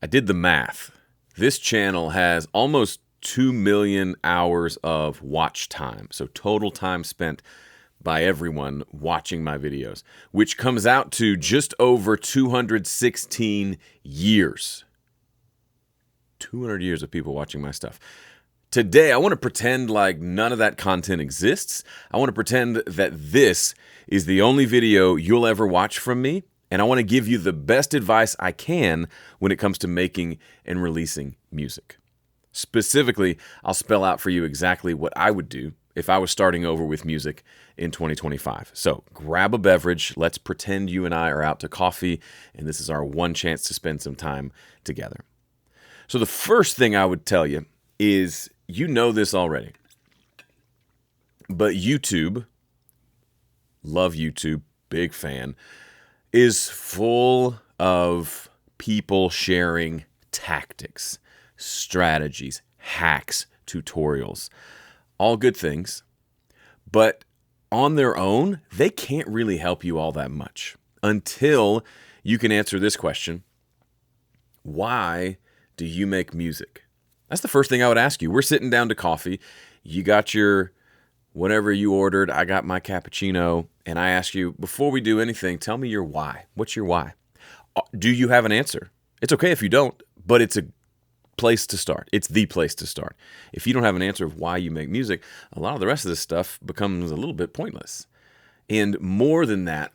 I did the math. This channel has almost 2 million hours of watch time. So total time spent by everyone watching my videos, which comes out to just over 216 years. 200 years of people watching my stuff. Today, I want to pretend like none of that content exists. I want to pretend that this is the only video you'll ever watch from me, and I want to give you the best advice I can when it comes to making and releasing music. Specifically, I'll spell out for you exactly what I would do if I was starting over with music in 2025. So grab a beverage. Let's pretend you and I are out to coffee, and this is our one chance to spend some time together. So the first thing I would tell you is, you know this already, but YouTube, love YouTube, big fan, is full of people sharing tactics, strategies, hacks, tutorials, all good things, but on their own, they can't really help you all that much until you can answer this question: why do you make music? That's the first thing I would ask you. We're sitting down to coffee. You got your whatever you ordered. I got my cappuccino. And I ask you, before we do anything, tell me your why. What's your why? Do you have an answer? It's okay if you don't, but it's a place to start. It's the place to start. If you don't have an answer of why you make music, a lot of the rest of this stuff becomes a little bit pointless. And more than that,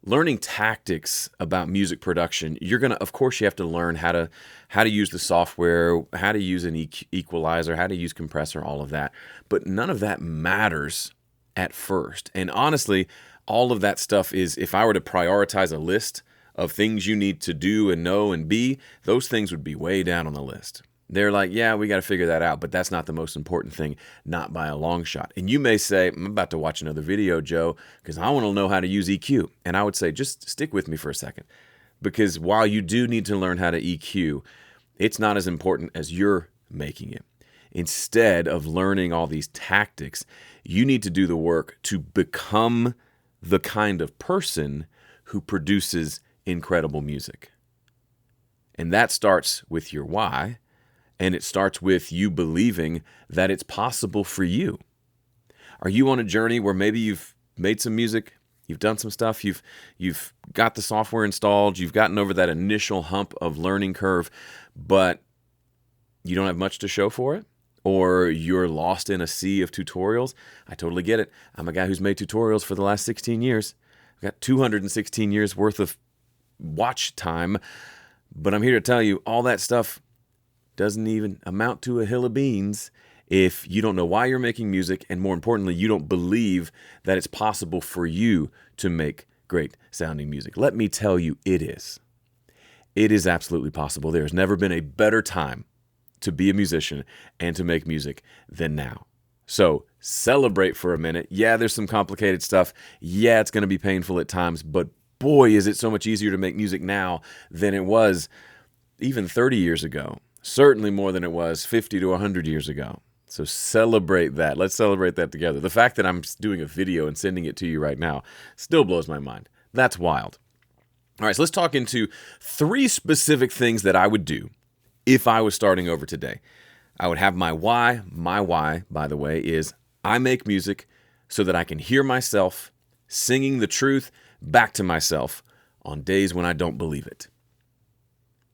learning tactics about music production, you have to learn how to use the software, how to use an equalizer, how to use compressor, all of that. But none of that matters at first. And honestly, all of that stuff is, if I were to prioritize a list of things you need to do and know and be, those things would be way down on the list. They're like, yeah, we got to figure that out, but that's not the most important thing, not by a long shot. And you may say, I'm about to watch another video, Joe, because I want to know how to use EQ. And I would say, just stick with me for a second, because while you do need to learn how to EQ, it's not as important as you're making it. Instead of learning all these tactics, you need to do the work to become the kind of person who produces incredible music. And that starts with your why. And it starts with you believing that it's possible for you. Are you on a journey where maybe you've made some music, you've done some stuff, you've got the software installed, you've gotten over that initial hump of learning curve, but you don't have much to show for it? Or you're lost in a sea of tutorials? I totally get it. I'm a guy who's made tutorials for the last 16 years. I've got 216 years worth of watch time, but I'm here to tell you all that stuff doesn't even amount to a hill of beans if you don't know why you're making music, and more importantly, you don't believe that it's possible for you to make great sounding music. Let me tell you, it is. It is absolutely possible. There has never been a better time to be a musician and to make music than now. So celebrate for a minute. Yeah, there's some complicated stuff. Yeah, it's going to be painful at times, but boy, is it so much easier to make music now than it was even 30 years ago. Certainly more than it was 50 to 100 years ago. So celebrate that. Let's celebrate that together. The fact that I'm doing a video and sending it to you right now still blows my mind. That's wild. All right, so let's talk into 3 specific things that I would do if I was starting over today. I would have my why. My why, by the way, is I make music so that I can hear myself singing the truth back to myself on days when I don't believe it.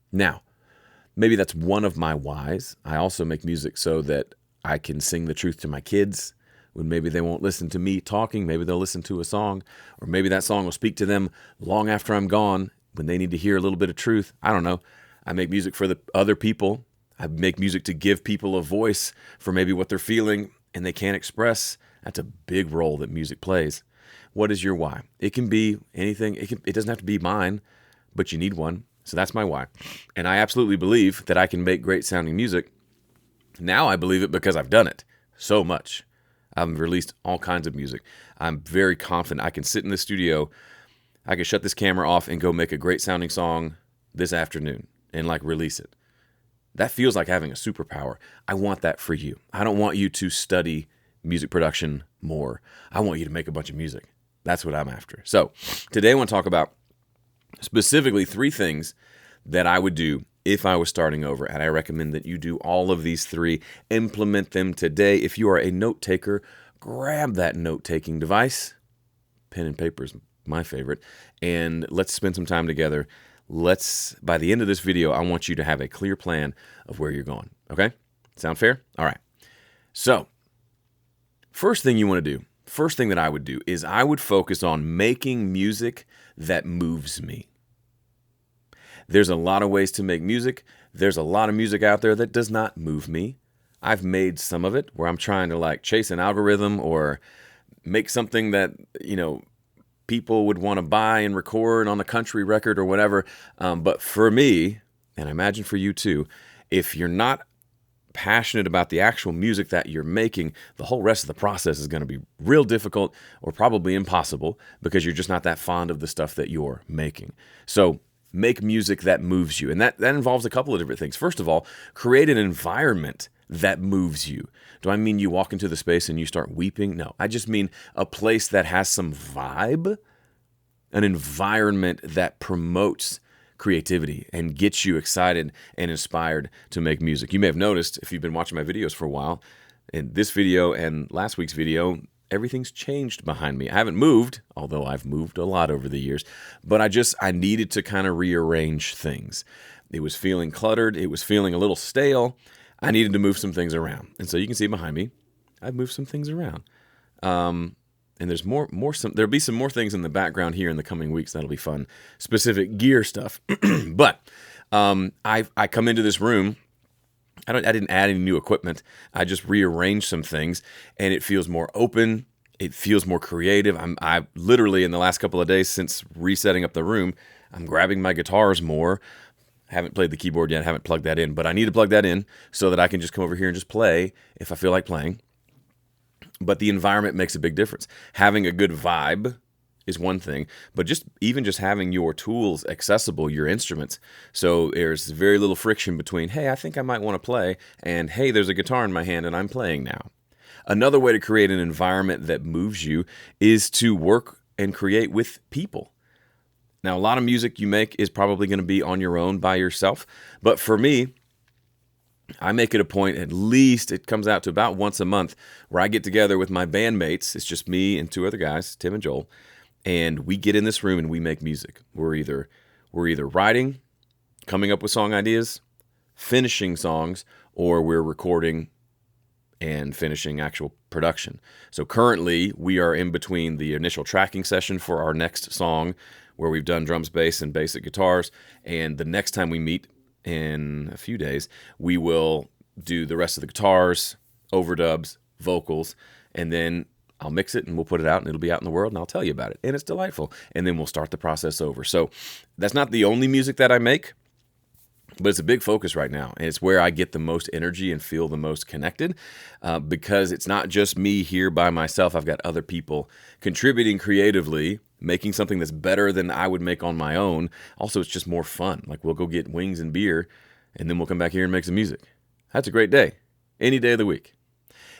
Now, maybe that's one of my whys. I also make music so that I can sing the truth to my kids when maybe they won't listen to me talking. Maybe they'll listen to a song, or maybe that song will speak to them long after I'm gone when they need to hear a little bit of truth. I don't know. I make music for the other people. I make music to give people a voice for maybe what they're feeling and they can't express. That's a big role that music plays. What is your why? It can be anything. It doesn't have to be mine, but you need one. So that's my why. And I absolutely believe that I can make great sounding music. Now I believe it because I've done it so much. I've released all kinds of music. I'm very confident I can sit in the studio, I can shut this camera off and go make a great sounding song this afternoon and release it. That feels like having a superpower. I want that for you. I don't want you to study music production more. I want you to make a bunch of music. That's what I'm after. So today I want to talk about specifically 3 things that I would do if I was starting over. And I recommend that you do all of these 3, implement them today. If you are a note taker, grab that note-taking device. Pen and paper is my favorite. And let's spend some time together. By the end of this video, I want you to have a clear plan of where you're going. Okay? Sound fair? All right. So, first thing that I would do is I would focus on making music that moves me. There's a lot of ways to make music. There's a lot of music out there that does not move me. I've made some of it where I'm trying to like chase an algorithm or make something that, people would want to buy and record on a country record or whatever. But for me, and I imagine for you too, if you're not passionate about the actual music that you're making, the whole rest of the process is going to be real difficult or probably impossible because you're just not that fond of the stuff that you're making. So make music that moves you. And that involves a couple of different things. First of all, create an environment that moves you. Do I mean you walk into the space and you start weeping? No, I just mean a place that has some vibe, an environment that promotes creativity and gets you excited and inspired to make music. You may have noticed, if you've been watching my videos for a while, in this video and last week's video, everything's changed behind me. I haven't moved, although I've moved a lot over the years, but I needed to kind of rearrange things. It was feeling cluttered. It was feeling a little stale. I needed to move some things around. And so you can see behind me, I've moved some things around. And there's there'll be some more things in the background here in the coming weeks. That'll be fun. Specific gear stuff. But I come into this room. I didn't add any new equipment. I just rearranged some things, and it feels more open. It feels more creative. I literally in the last couple of days since resetting up the room, I'm grabbing my guitars more. Haven't played the keyboard yet, haven't plugged that in, but I need to plug that in so that I can just come over here and just play if I feel like playing. But the environment makes a big difference. Having a good vibe is one thing, but just having your tools accessible, your instruments, so there's very little friction between, hey, I think I might want to play, and hey, there's a guitar in my hand and I'm playing now. Another way to create an environment that moves you is to work and create with people. Now, a lot of music you make is probably going to be on your own by yourself. But for me, I make it a point, at least it comes out to about once a month, where I get together with my bandmates. It's just me and 2 other guys, Tim and Joel, and we get in this room and we make music. We're either writing, coming up with song ideas, finishing songs, or we're recording and finishing actual production. So currently, we are in between the initial tracking session for our next song, where we've done drums, bass, and basic guitars. And the next time we meet in a few days, we will do the rest of the guitars, overdubs, vocals, and then I'll mix it and we'll put it out and it'll be out in the world and I'll tell you about it. And it's delightful. And then we'll start the process over. So that's not the only music that I make, but it's a big focus right now. And it's where I get the most energy and feel the most connected because it's not just me here by myself. I've got other people contributing creatively, making something that's better than I would make on my own. Also, it's just more fun. Like we'll go get wings and beer and then we'll come back here and make some music. That's a great day, any day of the week.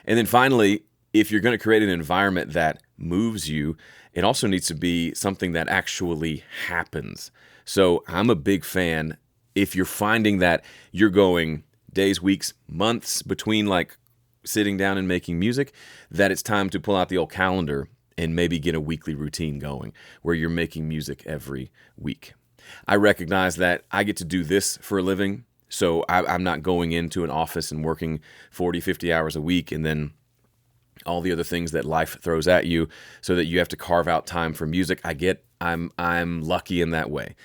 And then finally, if you're going to create an environment that moves you, it also needs to be something that actually happens. So I'm a big fan. If you're finding that you're going days, weeks, months between like sitting down and making music, that it's time to pull out the old calendar and maybe get a weekly routine going where you're making music every week. I recognize that I get to do this for a living, so I'm not going into an office and working 40, 50 hours a week and then all the other things that life throws at you so that you have to carve out time for music. I'm lucky in that way.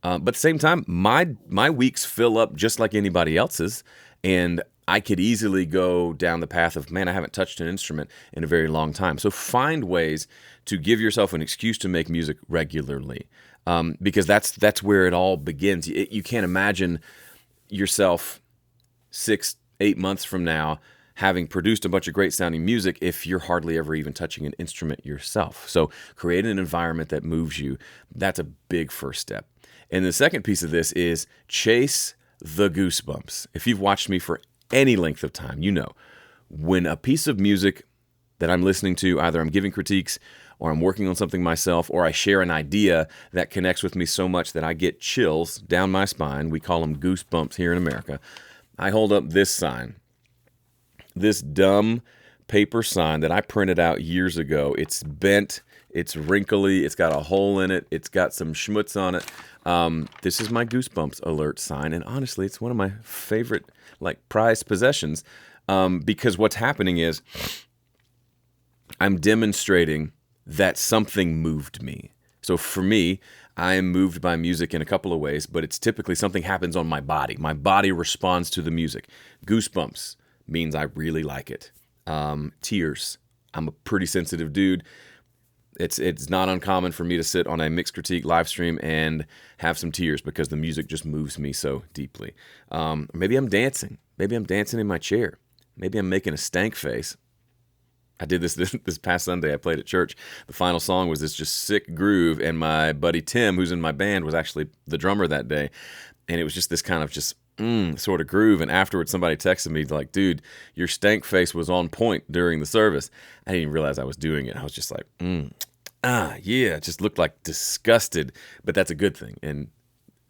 But at the same time, my weeks fill up just like anybody else's, and I could easily go down the path of, man, I haven't touched an instrument in a very long time. So find ways to give yourself an excuse to make music regularly, because that's where it all begins. You can't imagine yourself 6-8 months from now having produced a bunch of great sounding music if you're hardly ever even touching an instrument yourself. So create an environment that moves you. That's a big first step. And the second piece of this is chase the goosebumps. If you've watched me for any length of time, you know, when a piece of music that I'm listening to, either I'm giving critiques or I'm working on something myself, or I share an idea that connects with me so much that I get chills down my spine. We call them goosebumps here in America. I hold up this sign, this dumb paper sign that I printed out years ago. It's bent, it's wrinkly, it's got a hole in it, it's got some schmutz on it. This is my Goosebumps alert sign, and honestly, it's one of my favorite, prized possessions, because what's happening is I'm demonstrating that something moved me. So for me, I am moved by music in a couple of ways, but it's typically something happens on my body. My body responds to the music. Goosebumps means I really like it. Tears. I'm a pretty sensitive dude. It's not uncommon for me to sit on a Mixed Critique live stream and have some tears because the music just moves me so deeply. Maybe I'm dancing. Maybe I'm dancing in my chair. Maybe I'm making a stank face. I did this past Sunday. I played at church. The final song was this just sick groove, and my buddy Tim, who's in my band, was actually the drummer that day, and it was just this kind of just sort of groove. And afterwards, somebody texted me like, "Dude, your stank face was on point during the service." I didn't even realize I was doing it. I was just like, yeah, it just looked like disgusted, but that's a good thing. And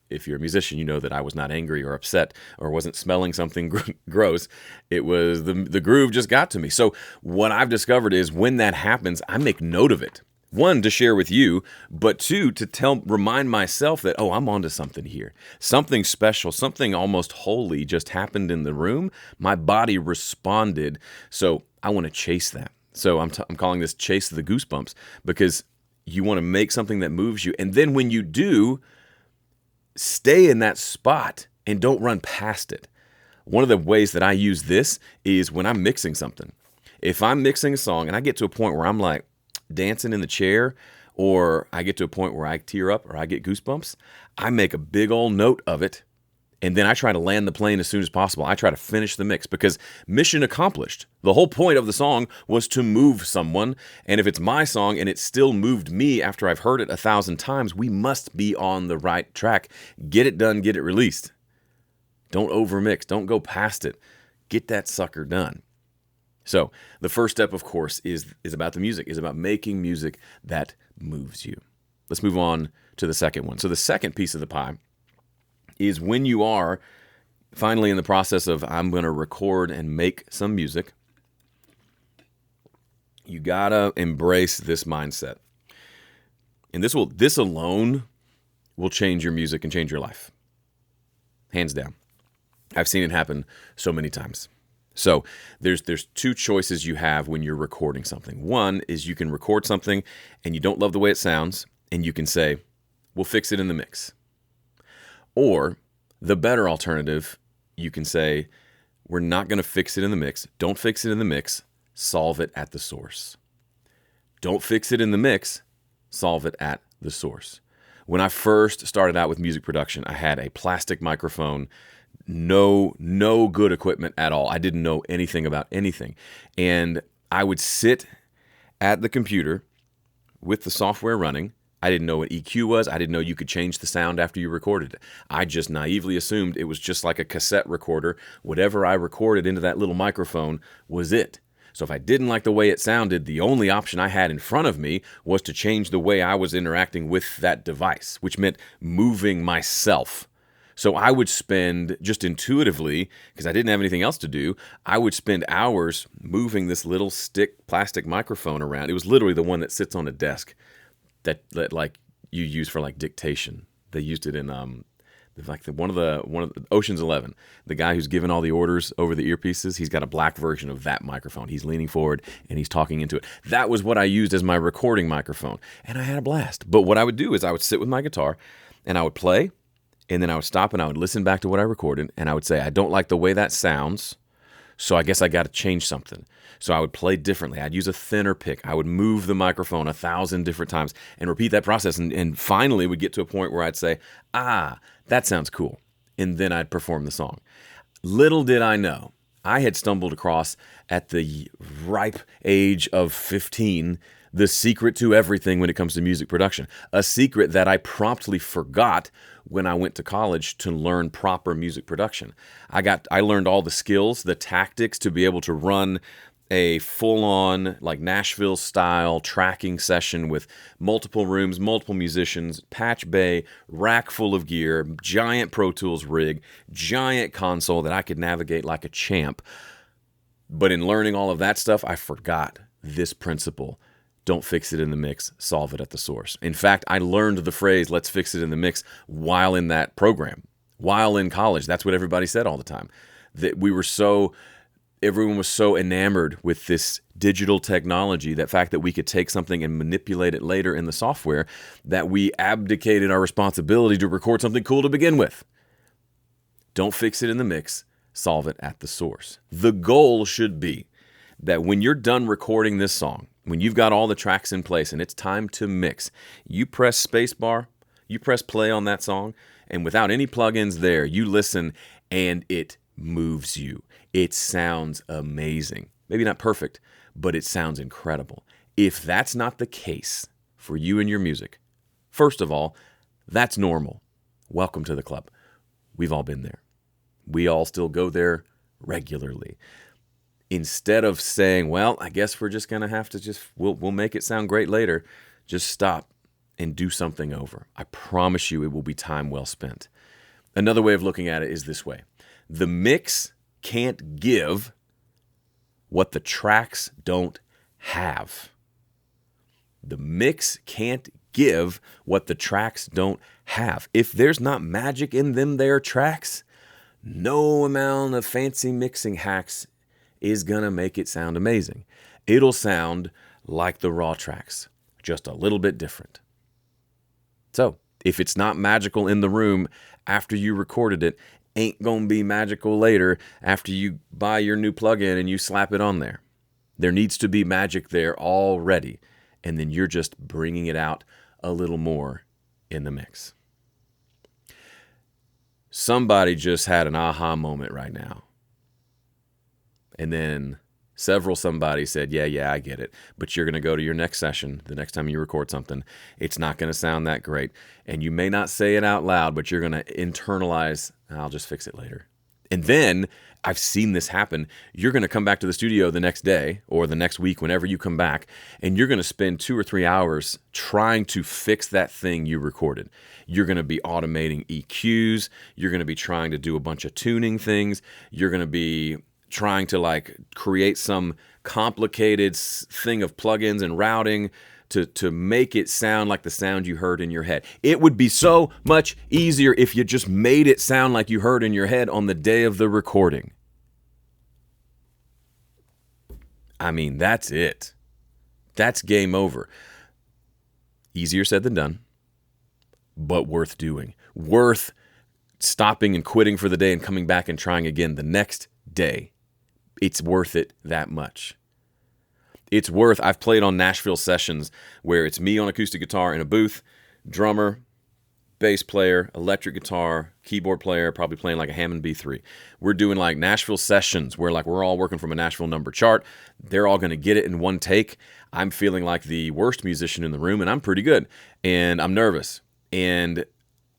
if you're a musician, you know that I was not angry or upset or wasn't smelling something gross. It was the groove just got to me. So what I've discovered is when that happens, I make note of it. One, to share with you, but two, to remind myself that, oh, I'm onto something here. Something special, something almost holy just happened in the room. My body responded. So I want to chase that. So I'm calling this Chase the Goosebumps, because you want to make something that moves you. And then when you do, stay in that spot and don't run past it. One of the ways that I use this is when I'm mixing something. If I'm mixing a song and I get to a point where I'm like dancing in the chair, or I get to a point where I tear up or I get goosebumps, I make a big old note of it. And then I try to land the plane as soon as possible. I try to finish the mix, because mission accomplished. The whole point of the song was to move someone. And if it's my song and it still moved me after I've heard it 1,000 times, we must be on the right track. Get it done, get it released. Don't overmix. Don't go past it. Get that sucker done. So the first step, of course, is about the music, is about making music that moves you. Let's move on to the second one. So the second piece of the pie is when you are finally in the process of, I'm going to record and make some music, you got to embrace this mindset. And this alone will change your music and change your life. Hands down. I've seen it happen so many times. So there's two choices you have when you're recording something. One is you can record something and you don't love the way it sounds, and you can say, we'll fix it in the mix. Or the better alternative, you can say, we're not going to fix it in the mix. Don't fix it in the mix. Solve it at the source. Don't fix it in the mix. Solve it at the source. When I first started out with music production, I had a plastic microphone, no good equipment at all. I didn't know anything about anything. And I would sit at the computer with the software running. I didn't know what EQ was. I didn't know you could change the sound after you recorded it. I just naively assumed it was just like a cassette recorder. Whatever I recorded into that little microphone was it. So if I didn't like the way it sounded, the only option I had in front of me was to change the way I was interacting with that device, which meant moving myself. So I would spend, just intuitively, because I didn't have anything else to do, I would spend hours moving this little stick plastic microphone around. It was literally the one that sits on a desk that like you use for like dictation. They used it in one of the Ocean's 11. The guy who's giving all the orders over the earpieces, he's got a black version of that microphone. He's leaning forward and he's talking into it. That was what I used as my recording microphone, and I had a blast. But what I would do is I would sit with my guitar and I would play, and then I would stop and I would listen back to what I recorded, and I would say, I don't like the way that sounds, so I guess I got to change something. So I would play differently. I'd use a thinner pick. I would move the microphone 1,000 different times and repeat that process. And finally would get to a point where I'd say, that sounds cool. And then I'd perform the song. Little did I know, I had stumbled across, at the ripe age of 15, the secret to everything when it comes to music production. A secret that I promptly forgot when I went to college to learn proper music production. I learned all the skills, the tactics to be able to run a full-on like Nashville style tracking session with multiple rooms, multiple musicians, patch bay, rack full of gear, giant Pro Tools rig, giant console that I could navigate like a champ. But in learning all of that stuff, I forgot this principle. Don't fix it in the mix, solve it at the source. In fact, I learned the phrase, let's fix it in the mix, while in that program, while in college. That's what everybody said all the time. That everyone was so enamored with this digital technology, that fact that we could take something and manipulate it later in the software, that we abdicated our responsibility to record something cool to begin with. Don't fix it in the mix, solve it at the source. The goal should be that when you're done recording this song, when you've got all the tracks in place and it's time to mix, you press spacebar, you press play on that song, and without any plugins there, you listen and it moves you. It sounds amazing. Maybe not perfect, but it sounds incredible. If that's not the case for you and your music, first of all, that's normal. Welcome to the club. We've all been there. We all still go there regularly. Instead of saying, well, I guess we're just going to have to we'll make it sound great later, just stop and do something over. I promise you it will be time well spent. Another way of looking at it is this way. The mix can't give what the tracks don't have. The mix can't give what the tracks don't have. If there's not magic in them there tracks, no amount of fancy mixing hacks is gonna make it sound amazing. It'll sound like the raw tracks, just a little bit different. So, if it's not magical in the room after you recorded it, ain't gonna be magical later after you buy your new plugin and you slap it on there. There needs to be magic there already, and then you're just bringing it out a little more in the mix. Somebody just had an aha moment right now. And then several somebody said, yeah, I get it. But you're going to go to your next session, the next time you record something. It's not going to sound that great. And you may not say it out loud, but you're going to internalize, I'll just fix it later. And then, I've seen this happen, you're going to come back to the studio the next day or the next week, whenever you come back, and you're going to spend 2 or 3 hours trying to fix that thing you recorded. You're going to be automating EQs. You're going to be trying to do a bunch of tuning things. You're going to be trying to create some complicated thing of plugins and routing to make it sound like the sound you heard in your head. It would be so much easier if you just made it sound like you heard in your head on the day of the recording. I mean, that's it. That's game over. Easier said than done, but worth doing. Worth stopping and quitting for the day and coming back and trying again the next day. It's worth it that much. It's worth, I've played on Nashville sessions where it's me on acoustic guitar in a booth, drummer, bass player, electric guitar, keyboard player, probably playing like a Hammond B3. We're doing like Nashville sessions where we're all working from a Nashville number chart. They're all going to get it in one take. I'm feeling like the worst musician in the room, and I'm pretty good. And I'm nervous. And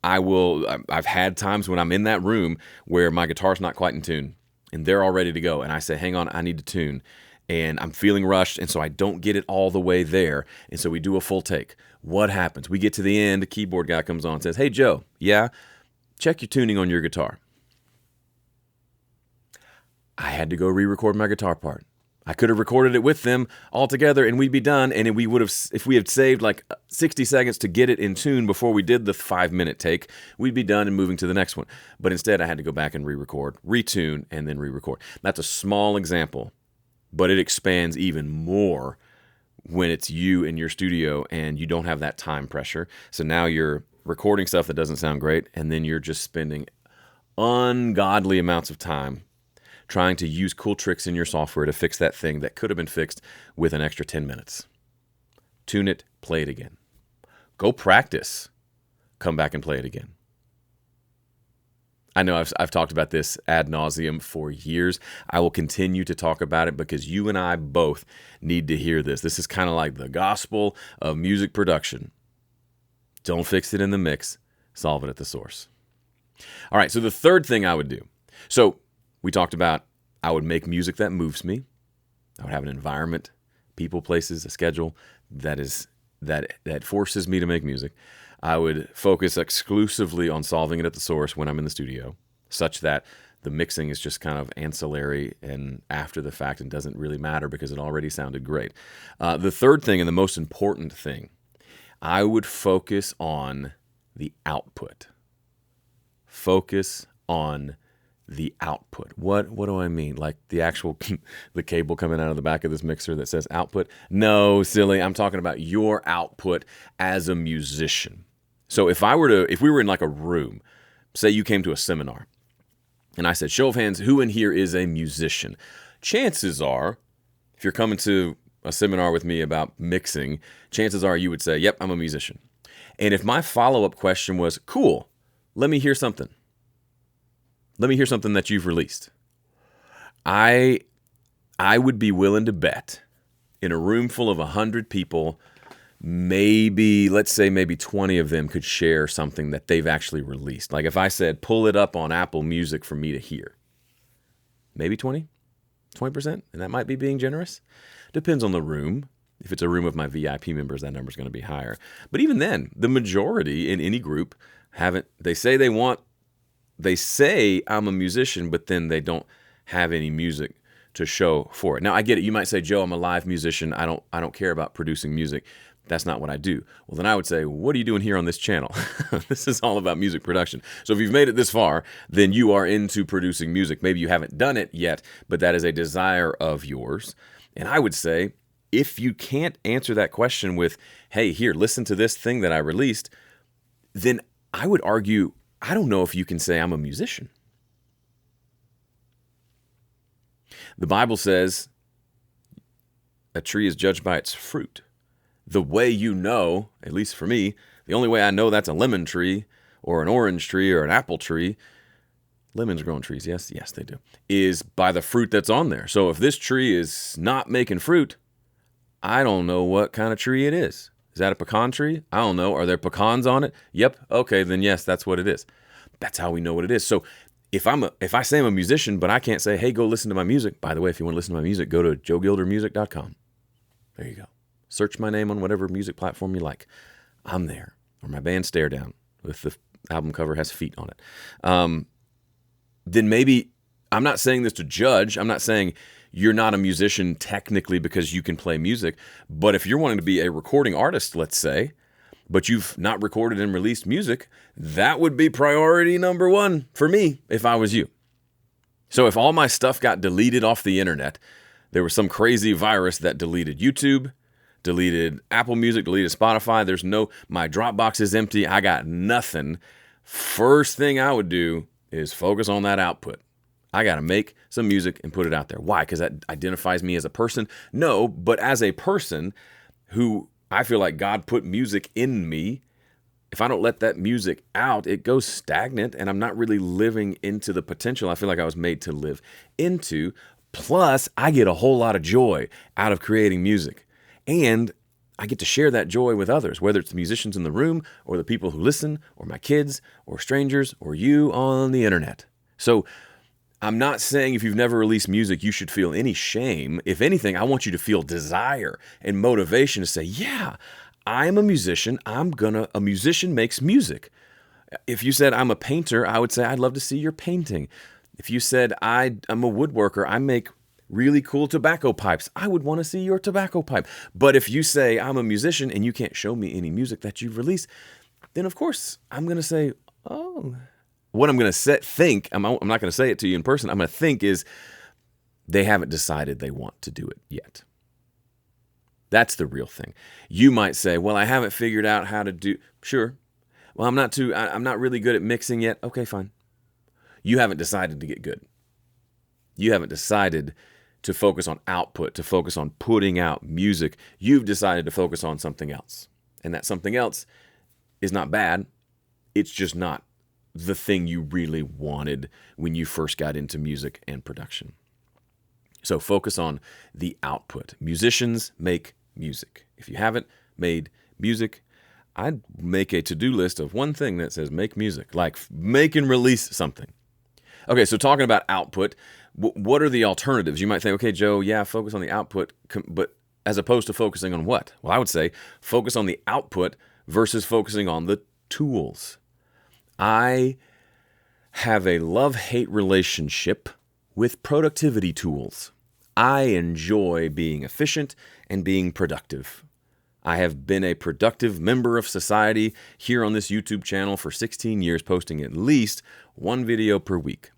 I've had times when I'm in that room where my guitar's not quite in tune and they're all ready to go. And I say, hang on, I need to tune. And I'm feeling rushed, and so I don't get it all the way there. And so we do a full take. What happens? We get to the end, the keyboard guy comes on and says, hey, Joe, yeah, check your tuning on your guitar. I had to go re-record my guitar part. I could have recorded it with them all together, and we'd be done, and we would have, if we had saved 60 seconds to get it in tune before we did the 5-minute take, we'd be done and moving to the next one. But instead, I had to go back and re-record, retune, and then re-record. That's a small example, but it expands even more when it's you in your studio and you don't have that time pressure. So now you're recording stuff that doesn't sound great, and then you're just spending ungodly amounts of time trying to use cool tricks in your software to fix that thing that could have been fixed with an extra 10 minutes. Tune it, play it again. Go practice. Come back and play it again. I know I've talked about this ad nauseum for years. I will continue to talk about it because you and I both need to hear this. This is kind of like the gospel of music production. Don't fix it in the mix. Solve it at the source. All right, so the third thing I would do. So we talked about I would make music that moves me. I would have an environment, people, places, a schedule that forces me to make music. I would focus exclusively on solving it at the source when I'm in the studio, such that the mixing is just kind of ancillary and after the fact and doesn't really matter because it already sounded great. The third thing and the most important thing, I would focus on the output. Focus on the output. What do I mean? Like the actual the cable coming out of the back of this mixer that says output? No, silly. I'm talking about your output as a musician. So if we were in like a room, say you came to a seminar, and I said, show of hands, who in here is a musician? Chances are, if you're coming to a seminar with me about mixing, chances are you would say, yep, I'm a musician. And if my follow-up question was, cool, let me hear something. Let me hear something that you've released. I would be willing to bet in a room full of 100 people, let's say maybe 20 of them could share something that they've actually released. Like if I said, pull it up on Apple Music for me to hear. Maybe 20%, and that might be being generous. Depends on the room. If it's a room of my VIP members, that number's going to be higher. But even then, the majority in any group they say I'm a musician, but then they don't have any music to show for it. Now I get it. You might say, Joe, I'm a live musician. I don't care about producing music. That's not what I do. Well, then I would say, what are you doing here on this channel? This is all about music production. So if you've made it this far, then you are into producing music. Maybe you haven't done it yet, but that is a desire of yours. And I would say, if you can't answer that question with, hey, here, listen to this thing that I released, then I would argue, I don't know if you can say I'm a musician. The Bible says a tree is judged by its fruit. The way you know, at least for me, the only way I know that's a lemon tree or an orange tree or an apple tree, lemons grow on trees, yes, they do, is by the fruit that's on there. So if this tree is not making fruit, I don't know what kind of tree it is. Is that a pecan tree? I don't know. Are there pecans on it? Yep. Okay, then yes, that's what it is. That's how we know what it is. So if I say I'm a musician, but I can't say, hey, go listen to my music. By the way, if you want to listen to my music, go to joegildermusic.com. There you go. Search my name on whatever music platform you like. I'm there. Or my band Stare Down, with the album cover has feet on it. Then maybe, I'm not saying this to judge. I'm not saying you're not a musician technically because you can play music. But if you're wanting to be a recording artist, let's say, but you've not recorded and released music, that would be priority number one for me if I was you. So if all my stuff got deleted off the internet, there was some crazy virus that deleted YouTube, deleted Apple Music, deleted Spotify. My Dropbox is empty. I got nothing. First thing I would do is focus on that output. I got to make some music and put it out there. Why? Because that identifies me as a person? No, but as a person who I feel like God put music in me, if I don't let that music out, it goes stagnant and I'm not really living into the potential I feel like I was made to live into. Plus, I get a whole lot of joy out of creating music. And I get to share that joy with others, whether it's the musicians in the room or the people who listen or my kids or strangers or you on the internet. So I'm not saying if you've never released music, you should feel any shame. If anything, I want you to feel desire and motivation to say, yeah, I'm a musician. A musician makes music. If you said I'm a painter, I would say I'd love to see your painting. If you said I'm a woodworker, I make really cool tobacco pipes, I would want to see your tobacco pipe. But if you say I'm a musician and you can't show me any music that you've released, then of course I'm going to say, oh. What I'm going to think, I'm not going to say it to you in person, I'm going to think is they haven't decided they want to do it yet. That's the real thing. You might say, well, I haven't figured out how to do, sure. Well, I'm not really good at mixing yet. Okay, fine. You haven't decided to get good. You haven't decided to focus on output, to focus on putting out music. You've decided to focus on something else. And that something else is not bad. It's just not the thing you really wanted when you first got into music and production. So focus on the output. Musicians make music. If you haven't made music, I'd make a to-do list of one thing that says make music, like make and release something. Okay, so talking about output, What are the alternatives? You might think, okay, Joe, yeah, focus on the output, but as opposed to focusing on what? Well, I would say focus on the output versus focusing on the tools. I have a love-hate relationship with productivity tools. I enjoy being efficient and being productive. I have been a productive member of society here on this YouTube channel for 16 years, posting at least one video per week.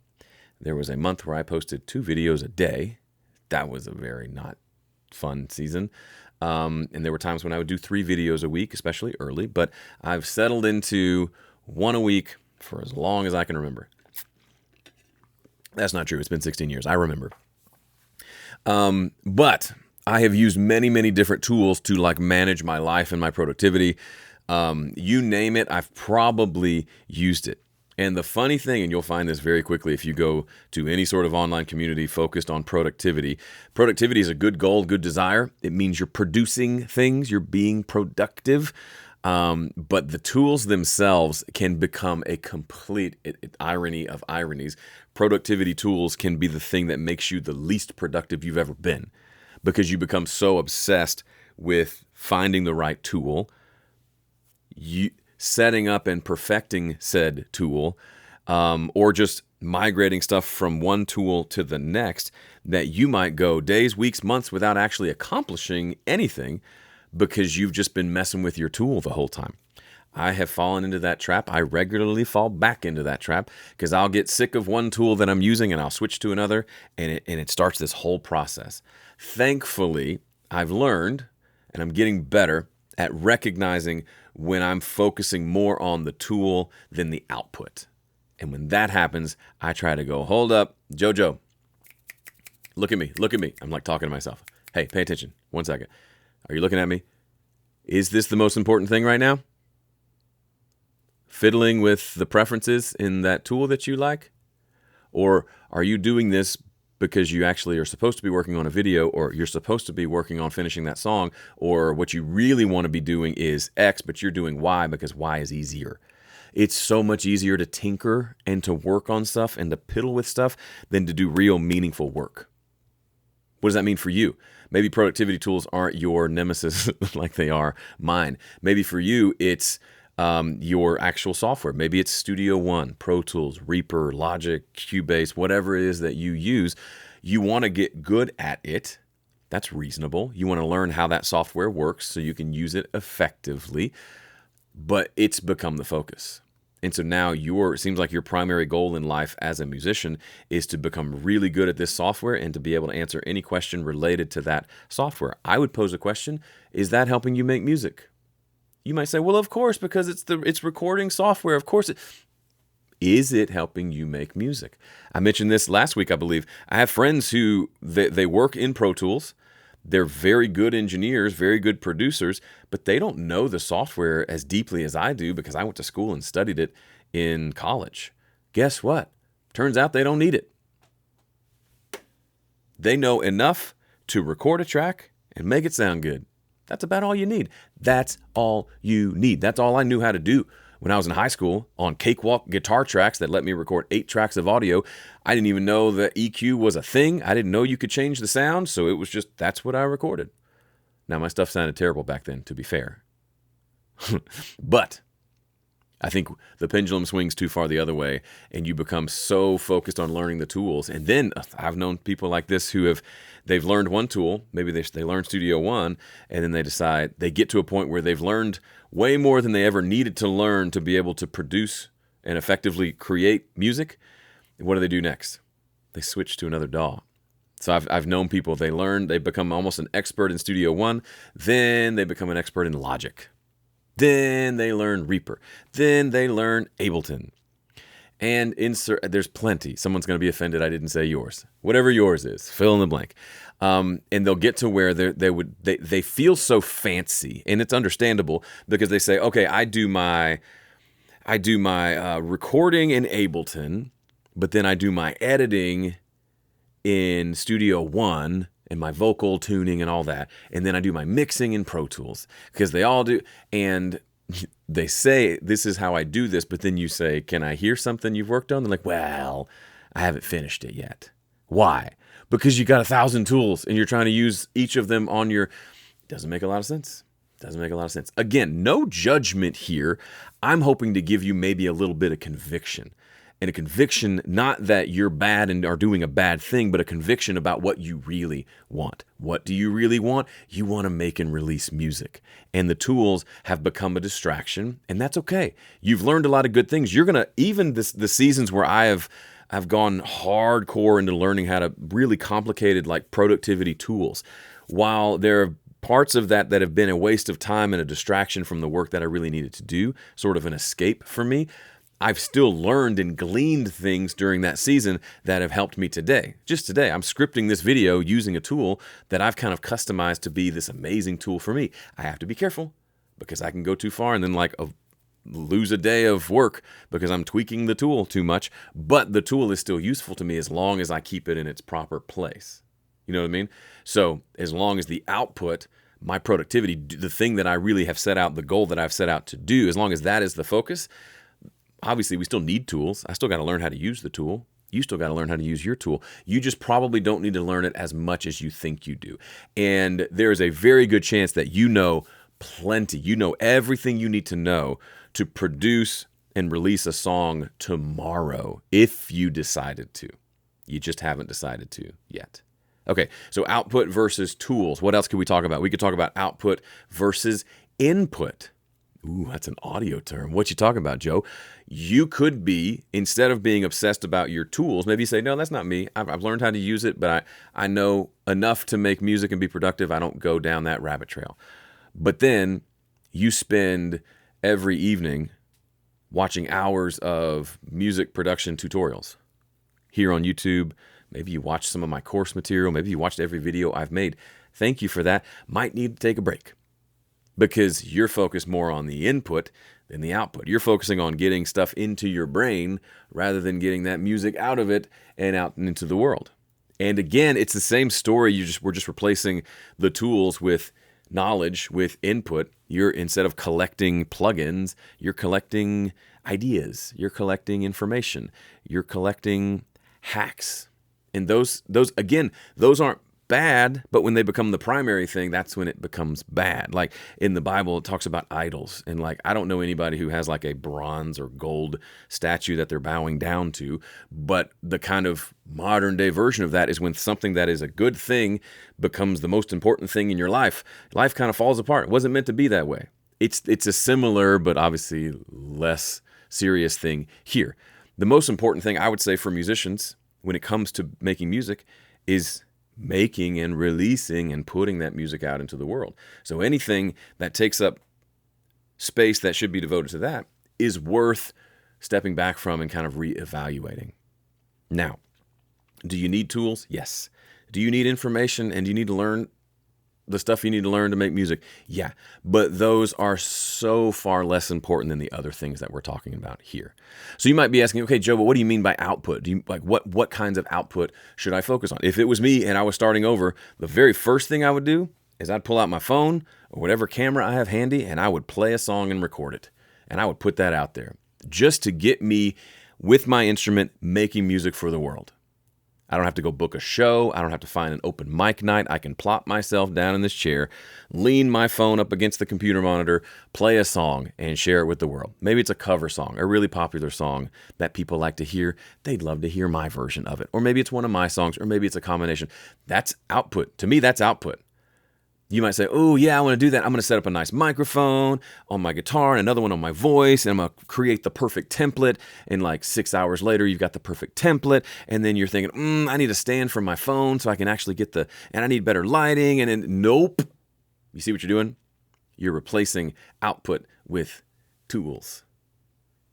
There was a month where I posted 2 videos a day. That was a very not fun season. And there were times when I would do 3 videos a week, especially early. But I've settled into 1 a week for as long as I can remember. That's not true. It's been 16 years. I remember. But I have used many, many different tools to like manage my life and my productivity. You name it, I've probably used it. And the funny thing, and you'll find this very quickly if you go to any sort of online community focused on productivity. Productivity is a good goal, good desire. It means you're producing things, you're being productive. But the tools themselves can become a complete irony of ironies. Productivity tools can be the thing that makes you the least productive you've ever been because you become so obsessed with finding the right tool, setting up and perfecting said tool, or just migrating stuff from one tool to the next that you might go days, weeks, months without actually accomplishing anything because you've just been messing with your tool the whole time. I have fallen into that trap. I regularly fall back into that trap because I'll get sick of one tool that I'm using and I'll switch to another, and it starts this whole process. Thankfully, I've learned, and I'm getting better at recognizing when I'm focusing more on the tool than the output. And when that happens, I try to go, hold up, Jojo, look at me. I'm like talking to myself. Hey, pay attention. 1 second. Are you looking at me? Is this the most important thing right now? Fiddling with the preferences in that tool that you like? Or are you doing this because you actually are supposed to be working on a video, or you're supposed to be working on finishing that song, or what you really want to be doing is X, but you're doing Y because Y is easier? It's so much easier to tinker and to work on stuff and to piddle with stuff than to do real meaningful work. What does that mean for you? Maybe productivity tools aren't your nemesis like they are mine. Maybe for you, it's your actual software. Maybe it's Studio One, Pro Tools, Reaper, Logic, Cubase, whatever it is that you use. You want to get good at it. That's reasonable. You want to learn how that software works so you can use it effectively, but it's become the focus. And so now it seems like your primary goal in life as a musician is to become really good at this software and to be able to answer any question related to that software. I would pose a question, is that helping you make music? You might say, well, of course, because it's recording software. Of course. Is it helping you make music? I mentioned this last week, I believe. I have friends who they work in Pro Tools. They're very good engineers, very good producers, but they don't know the software as deeply as I do because I went to school and studied it in college. Guess what? Turns out they don't need it. They know enough to record a track and make it sound good. That's about all you need. That's all you need. That's all I knew how to do when I was in high school on cakewalk guitar tracks that let me record 8 tracks of audio. I didn't even know that EQ was a thing. I didn't know you could change the sound, so it was just, that's what I recorded. Now, my stuff sounded terrible back then, to be fair. But I think the pendulum swings too far the other way, and you become so focused on learning the tools. And then I've known people like this who they've learned one tool, maybe they learn Studio One, and then they get to a point where they've learned way more than they ever needed to learn to be able to produce and effectively create music. And what do they do next? They switch to another DAW. So I've known people, they become almost an expert in Studio One, then they become an expert in Logic. Then they learn Reaper. Then they learn Ableton. And there's plenty. Someone's going to be offended I didn't say yours. Whatever yours is, fill in the blank. And they'll get to where they feel so fancy, and it's understandable because they say, okay, I do my recording in Ableton, but then I do my editing in Studio One and my vocal tuning and all that, and then I do my mixing in Pro Tools because they all do. And they say, this is how I do this, but then you say, can I hear something you've worked on? They're like, well, I haven't finished it yet. Why? Because you got 1,000 tools and you're trying to use each of them on your... Doesn't make a lot of sense. Doesn't make a lot of sense. Again, no judgment here. I'm hoping to give you maybe a little bit of conviction. And a conviction, not that you're bad and are doing a bad thing, but a conviction about what you really want. What do you really want? You want to make and release music. And the tools have become a distraction, and that's okay. You've learned a lot of good things. You're going to, even the seasons where I've gone hardcore into learning how to really complicated like productivity tools, while there are parts of that have been a waste of time and a distraction from the work that I really needed to do, sort of an escape for me, I've still learned and gleaned things during that season that have helped me today. Just today, I'm scripting this video using a tool that I've kind of customized to be this amazing tool for me. I have to be careful because I can go too far and then lose a day of work because I'm tweaking the tool too much. But the tool is still useful to me as long as I keep it in its proper place. You know what I mean? So as long as the output, my productivity, the thing that I really have set out, the goal that I've set out to do, as long as that is the focus, obviously, we still need tools. I still got to learn how to use the tool. You still got to learn how to use your tool. You just probably don't need to learn it as much as you think you do. And there is a very good chance that you know plenty. You know everything you need to know to produce and release a song tomorrow if you decided to. You just haven't decided to yet. Okay, so output versus tools. What else could we talk about? We could talk about output versus input. Ooh, that's an audio term. What you talking about, Joe? You could be, instead of being obsessed about your tools, maybe you say, no, that's not me. I've learned how to use it, but I know enough to make music and be productive. I don't go down that rabbit trail. But then you spend every evening watching hours of music production tutorials here on YouTube. Maybe you watch some of my course material. Maybe you watched every video I've made. Thank you for that. Might need to take a break because you're focused more on the input than the output. You're focusing on getting stuff into your brain rather than getting that music out of it and out into the world. And again, it's the same story. We're just replacing the tools with knowledge, with input. You're, instead of collecting plugins, you're collecting ideas. You're collecting information. You're collecting hacks. And those aren't bad, but when they become the primary thing, that's when it becomes bad. Like in the Bible, it talks about idols. And like, I don't know anybody who has like a bronze or gold statue that they're bowing down to, but the kind of modern day version of that is when something that is a good thing becomes the most important thing in your life. Life kind of falls apart. It wasn't meant to be that way. It's a similar, but obviously less serious thing here. The most important thing I would say for musicians when it comes to making music is making and releasing and putting that music out into the world. So anything that takes up space that should be devoted to that is worth stepping back from and kind of reevaluating. Now, do you need tools? Yes. Do you need information and do you need to learn the stuff you need to learn to make music? Yeah. But those are so far less important than the other things that we're talking about here. So you might be asking, okay, Joe, but what do you mean by output? Do you like what kinds of output should I focus on? If it was me and I was starting over, the very first thing I would do is I'd pull out my phone or whatever camera I have handy and I would play a song and record it. And I would put that out there just to get me with my instrument making music for the world. I don't have to go book a show. I don't have to find an open mic night. I can plop myself down in this chair, lean my phone up against the computer monitor, play a song, and share it with the world. Maybe it's a cover song, a really popular song that people like to hear. They'd love to hear my version of it. Or maybe it's one of my songs, or maybe it's a combination. That's output. To me, that's output. You might say, oh, yeah, I want to do that. I'm going to set up a nice microphone on my guitar and another one on my voice, and I'm going to create the perfect template. And like 6 hours later, you've got the perfect template. And then you're thinking, I need a stand from my phone so I can actually and I need better lighting. And then, nope. You see what you're doing? You're replacing output with tools.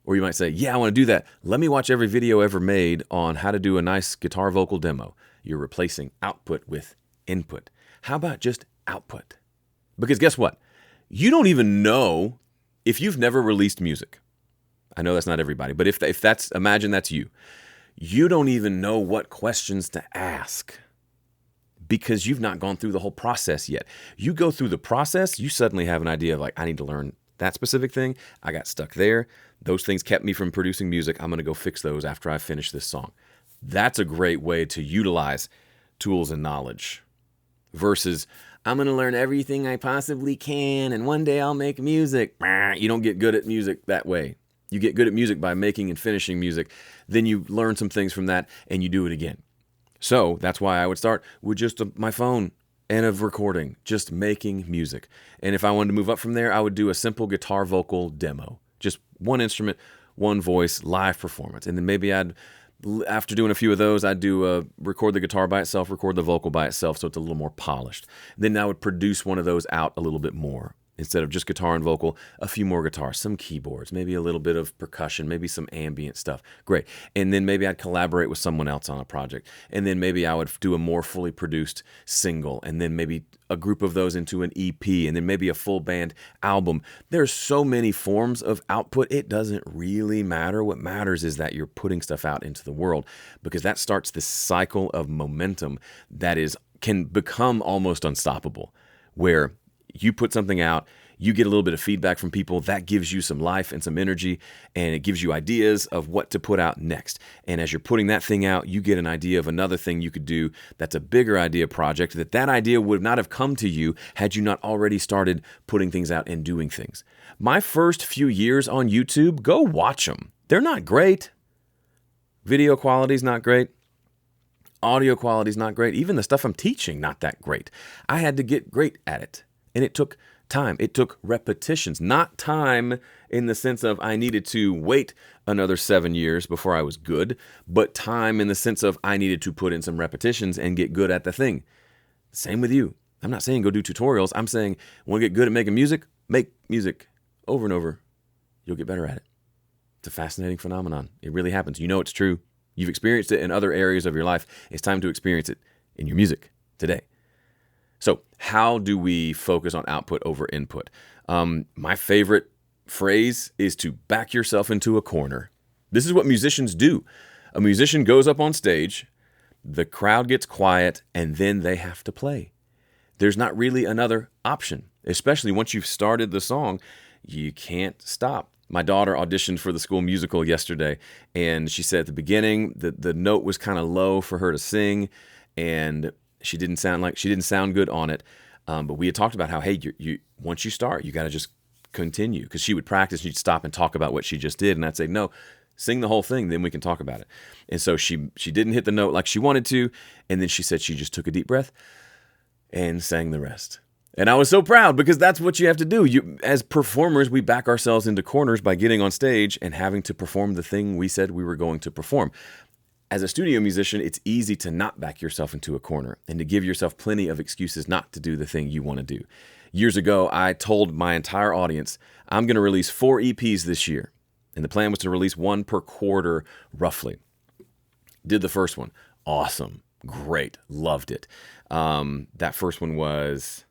Or you might say, yeah, I want to do that. Let me watch every video ever made on how to do a nice guitar vocal demo. You're replacing output with input. How about just output? Because guess what? You don't even know if you've never released music. I know that's not everybody, but if that's, imagine that's you. You don't even know what questions to ask because you've not gone through the whole process yet. You go through the process, you suddenly have an idea of like, I need to learn that specific thing. I got stuck there. Those things kept me from producing music. I'm going to go fix those after I finish this song. That's a great way to utilize tools and knowledge versus I'm going to learn everything I possibly can and one day I'll make music. You don't get good at music that way. You get good at music by making and finishing music. Then you learn some things from that and you do it again. So that's why I would start with just my phone and a recording, just making music. And if I wanted to move up from there, I would do a simple guitar vocal demo. Just one instrument, one voice, live performance. And then maybe after doing a few of those, I'd record the guitar by itself, record the vocal by itself, so it's a little more polished. Then I would produce one of those out a little bit more. Instead of just guitar and vocal, a few more guitars, some keyboards, maybe a little bit of percussion, maybe some ambient stuff. Great. And then maybe I'd collaborate with someone else on a project. And then maybe I would do a more fully produced single, and then maybe a group of those into an EP, and then maybe a full band album. There's so many forms of output. It doesn't really matter. What matters is that you're putting stuff out into the world, because that starts this cycle of momentum that can become almost unstoppable, where you put something out, you get a little bit of feedback from people, that gives you some life and some energy, and it gives you ideas of what to put out next. And as you're putting that thing out, you get an idea of another thing you could do that's a bigger idea project, that idea would not have come to you had you not already started putting things out and doing things. My first few years on YouTube, go watch them. They're not great. Video quality's not great. Audio quality's not great. Even the stuff I'm teaching, not that great. I had to get great at it. And it took time. It took repetitions, not time in the sense of I needed to wait another 7 years before I was good, but time in the sense of I needed to put in some repetitions and get good at the thing. Same with you. I'm not saying go do tutorials. I'm saying want to get good at making music? Make music over and over. You'll get better at it. It's a fascinating phenomenon. It really happens. You know it's true. You've experienced it in other areas of your life. It's time to experience it in your music today. So how do we focus on output over input? My favorite phrase is to back yourself into a corner. This is what musicians do. A musician goes up on stage, the crowd gets quiet, and then they have to play. There's not really another option, especially once you've started the song, you can't stop. My daughter auditioned for the school musical yesterday, and she said at the beginning the note was kind of low for her to sing, and she didn't sound good on it. But we had talked about how, hey, you once you start, you got to just continue. Because she would practice, and she'd stop and talk about what she just did, and I'd say, no, sing the whole thing, then we can talk about it. And so she didn't hit the note like she wanted to, and then she said she just took a deep breath and sang the rest. And I was so proud, because that's what you have to do. As performers, we back ourselves into corners by getting on stage and having to perform the thing we said we were going to perform. As a studio musician, it's easy to not back yourself into a corner and to give yourself plenty of excuses not to do the thing you want to do. Years ago, I told my entire audience, I'm going to release 4 EPs this year. And the plan was to release 1 per quarter, roughly. Did the first one. Awesome. Great. Loved it. That first one was,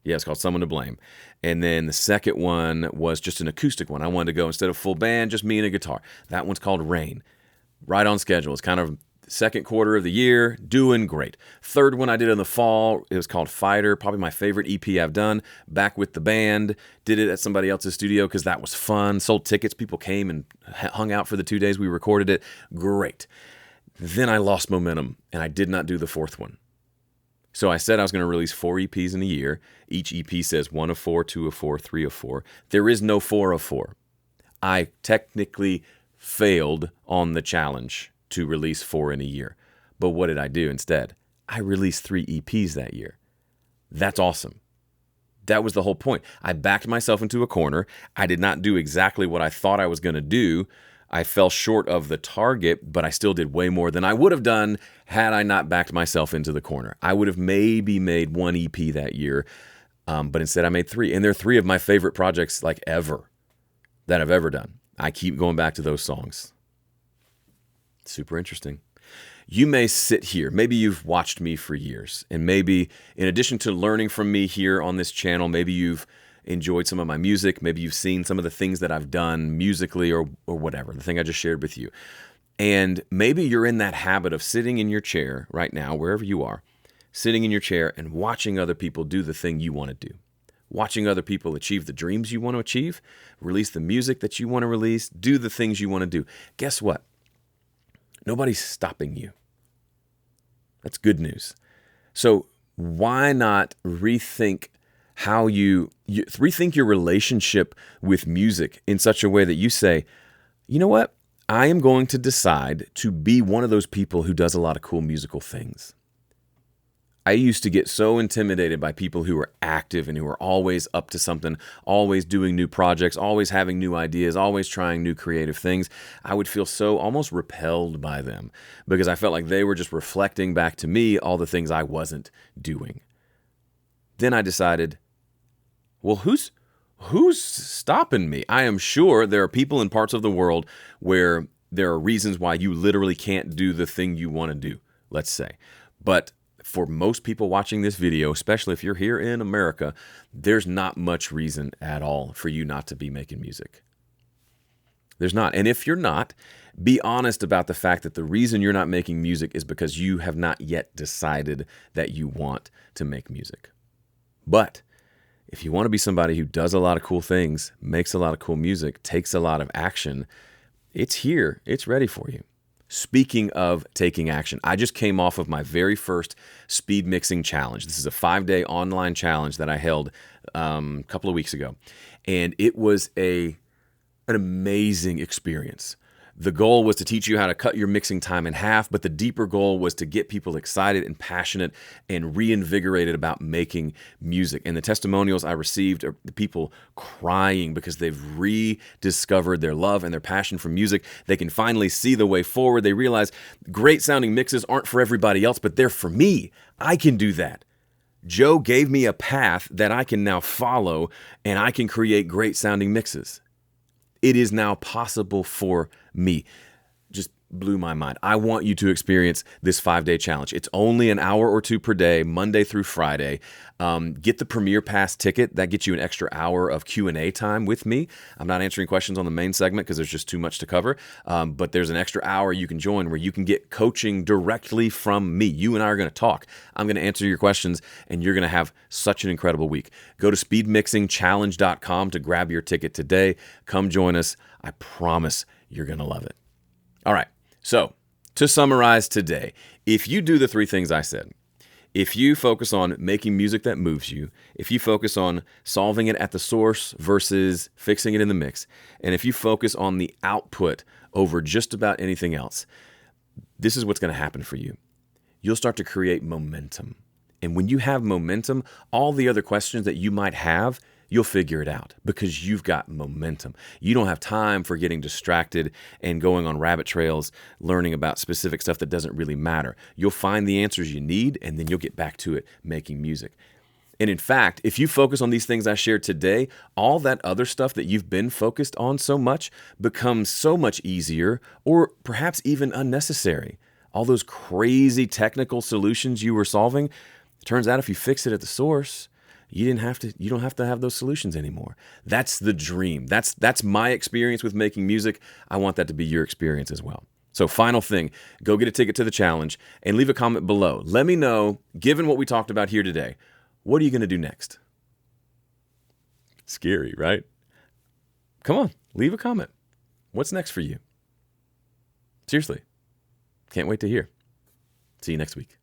it's called Someone to Blame. And then the second one was just an acoustic one. I wanted to go, instead of full band, just me and a guitar. That one's called Rain. Right on schedule. It's kind of second quarter of the year, doing great. Third one I did in the fall, it was called Fighter, probably my favorite EP I've done. Back with the band, did it at somebody else's studio because that was fun. Sold tickets, people came and hung out for the 2 days we recorded it. Great. Then I lost momentum and I did not do the fourth one. So I said I was going to release 4 EPs in a year. Each EP says 1 of 4, 2 of 4, 3 of 4. There is no 4 of 4. I technically failed on the challenge to release 4 in a year. But what did I do instead? I released 3 EPs that year. That's awesome. That was the whole point. I backed myself into a corner. I did not do exactly what I thought I was going to do. I fell short of the target, but I still did way more than I would have done had I not backed myself into the corner. I would have maybe made 1 EP that year, but instead I made 3. And they're 3 of my favorite projects ever that I've ever done. I keep going back to those songs. Super interesting. You may sit here. Maybe you've watched me for years. And maybe in addition to learning from me here on this channel, maybe you've enjoyed some of my music. Maybe you've seen some of the things that I've done musically or whatever, the thing I just shared with you. And maybe you're in that habit of sitting in your chair right now, wherever you are, sitting in your chair and watching other people do the thing you want to do. Watching other people achieve the dreams you want to achieve, release the music that you want to release, do the things you want to do. Guess what? Nobody's stopping you. That's good news. So why not rethink how you rethink your relationship with music in such a way that you say, you know what? I am going to decide to be one of those people who does a lot of cool musical things. I used to get so intimidated by people who were active and who were always up to something, always doing new projects, always having new ideas, always trying new creative things. I would feel so almost repelled by them because I felt like they were just reflecting back to me all the things I wasn't doing. Then I decided, well, who's stopping me? I am sure there are people in parts of the world where there are reasons why you literally can't do the thing you want to do, let's say. But for most people watching this video, especially if you're here in America, there's not much reason at all for you not to be making music. There's not. And if you're not, be honest about the fact that the reason you're not making music is because you have not yet decided that you want to make music. But if you want to be somebody who does a lot of cool things, makes a lot of cool music, takes a lot of action, it's here. It's ready for you. Speaking of taking action, I just came off of my very first speed mixing challenge. This is a 5-day online challenge that I held a couple of weeks ago. And it was an amazing experience. The goal was to teach you how to cut your mixing time in half, but the deeper goal was to get people excited and passionate and reinvigorated about making music. And the testimonials I received are the people crying because they've rediscovered their love and their passion for music. They can finally see the way forward. They realize great sounding mixes aren't for everybody else, but they're for me. I can do that. Joe gave me a path that I can now follow, and I can create great sounding mixes. It is now possible for me. Just blew my mind. I want you to experience this 5-day challenge. It's only an hour or two per day, Monday through Friday. Get the Premier Pass ticket. That gets you an extra hour of Q&A time with me. I'm not answering questions on the main segment because there's just too much to cover. But there's an extra hour you can join where you can get coaching directly from me. You and I are going to talk. I'm going to answer your questions, and you're going to have such an incredible week. Go to speedmixingchallenge.com to grab your ticket today. Come join us. I promise you're going to love it. All right. So to summarize today, if you do the 3 things I said, if you focus on making music that moves you, if you focus on solving it at the source versus fixing it in the mix, and if you focus on the output over just about anything else, this is what's going to happen for you. You'll start to create momentum. And when you have momentum, all the other questions that you might have, you'll figure it out because you've got momentum. You don't have time for getting distracted and going on rabbit trails, learning about specific stuff that doesn't really matter. You'll find the answers you need, and then you'll get back to it making music. And in fact, if you focus on these things I shared today, all that other stuff that you've been focused on so much becomes so much easier or perhaps even unnecessary. All those crazy technical solutions you were solving, turns out if you fix it at the source, you don't have to have those solutions anymore. That's the dream. That's my experience with making music. I want that to be your experience as well. So final thing, go get a ticket to the challenge and leave a comment below. Let me know, given what we talked about here today, what are you going to do next? Scary, right? Come on, leave a comment. What's next for you? Seriously. Can't wait to hear. See you next week.